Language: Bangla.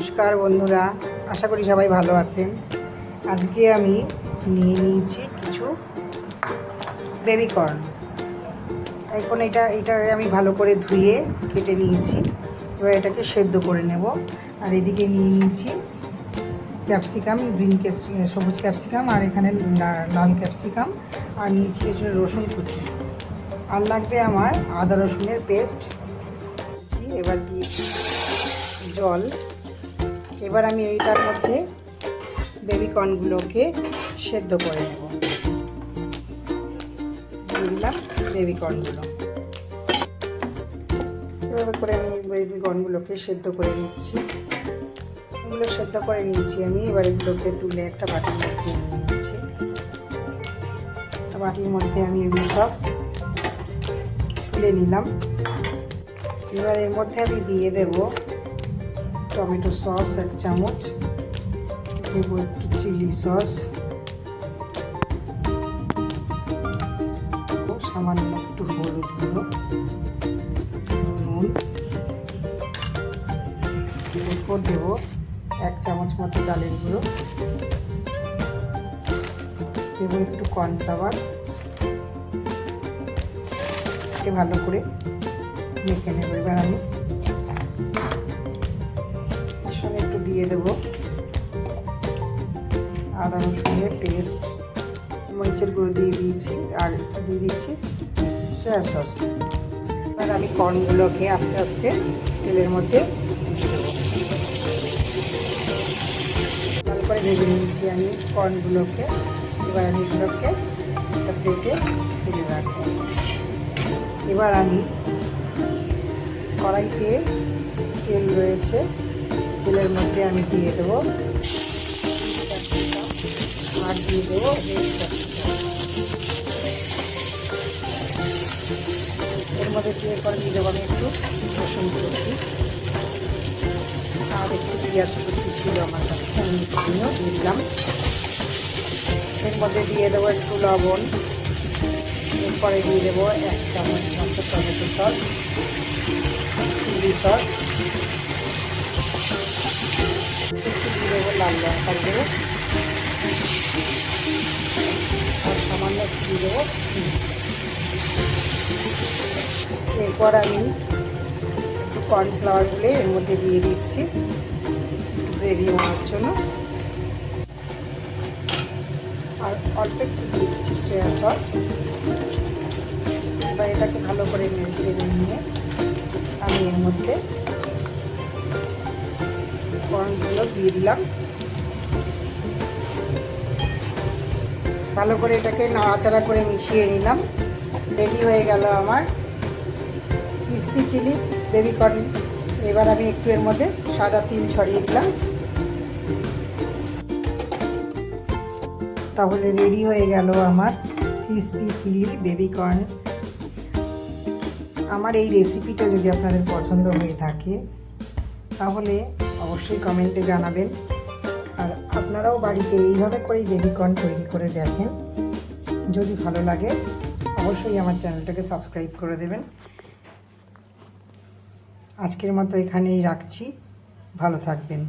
নমস্কার বন্ধুরা, আশা করি সবাই ভালো আছেন। আজকে আমি নিয়ে নিয়েছি কিছু বেবিকর্ন। এখন এটা আমি ভালো করে ধুয়ে কেটে নিয়েছি। এবার এটাকে সেদ্ধ করে নেব। আর এদিকে নিয়ে নিয়েছি ক্যাপসিকাম, সবুজ ক্যাপসিকাম, আর এখানে লাল ক্যাপসিকাম, আর নিয়েছি কিছু রসুন কুচি, আর লাগবে আমার আদা রসুনের পেস্ট। এবার দিয়েছি জল। এবার আমি এইটার মধ্যে বেবিকর্নগুলোকে সেদ্ধ করে নেব। দিয়ে দিলাম বেবিকর্নগুলো। এভাবে করে আমি বেবিকর্নগুলোকে সেদ্ধ করে নিচ্ছি। এগুলো সেদ্ধ করে নিয়েছি আমি। এবার এগুলোকে তুলে একটা বাটির মধ্যে নিয়ে নিচ্ছি। বাটির মধ্যে আমি এগুলো সব তুলে নিলাম। এবার এর মধ্যে আমি দিয়ে দেব টমেটো সস 1 চামচ, দেব একটু চিলি সস, সামান্য একটু হলুদ গুঁড়ো, নুন, এরপর দেব 1 চামচ মতো চালের গুঁড়ো, দেব একটু কর্নফ্লাওয়ার। ভালো করে মেখে নেব। এবার আমি এর সঙ্গে একটু দিয়ে দেব আদা রসুনের পেস্ট, মরিচের গুঁড়ো দিয়ে দিয়েছি, আর একটু দিয়ে দিচ্ছি সয়া সস। এবার আমি কর্নগুলোকে আস্তে আস্তে তেলের মধ্যে দিয়ে দেবো। ভালো করে ভেজে নিয়েছি আমি কর্নগুলোকে। এবার আমি এগুলোকে একটা প্লেটে তুলে রাখবো। এবার আমি কড়াইতে তেল রয়েছে, তেলের মধ্যে আমি দিয়ে দেবো আর দিয়ে দেবো এর মধ্যে দিয়ে করে দিয়ে দেবো আমি একটু রসুন কুচি, আর একটু পেঁয়াজ কুচি ছিল আমার কাছে, আমি একটুও দিয়ে দিলাম। এর মধ্যে দিয়ে দেবো একটু লবণ। এরপরে দিয়ে দেবো 1 চামচ মতো টমেটো সস, চিলি সস, একটু দিয়ে দেবো লাল লঙ্কার গুঁড়ো, আর সামান্য একটু দিয়ে দেবো। এরপর আমি একটু কর্নফ্লাওয়ার গুলে এর মধ্যে দিয়ে দিচ্ছি একটু গ্রেভি হওয়ার জন্য, আর অল্প একটু দিয়ে দিচ্ছি সয়া সস। এবার এটাকে ভালো করে নেড়ে নিয়ে আমি এর মধ্যে কর্নগুলো দিয়ে দিলাম। ভালো করে এটাকে নাড়াচাড়া করে মিশিয়ে নিলাম। রেডি হয়ে গেল আমার ক্রিসপি চিলি বেবিকর্ন। এবার আমি একটু এর মধ্যে সাদা তিল ছড়িয়ে দিলাম। তাহলে রেডি হয়ে গেল আমার ক্রিসপি চিলি বেবিকর্ন। আমার এই রেসিপিটা যদি আপনাদের পছন্দ হয়ে থাকে তাহলে অবশ্যই কমেন্টে জানাবেন। আর আপনারাও বাড়িতে এইভাবে করেই বেবিকর্ন তৈরি করে দেখেন। যদি ভালো লাগে অবশ্যই আমার চ্যানেলটাকে সাবস্ক্রাইব করে দেবেন। আজকের মতো এখানেই রাখছি। ভালো থাকবেন।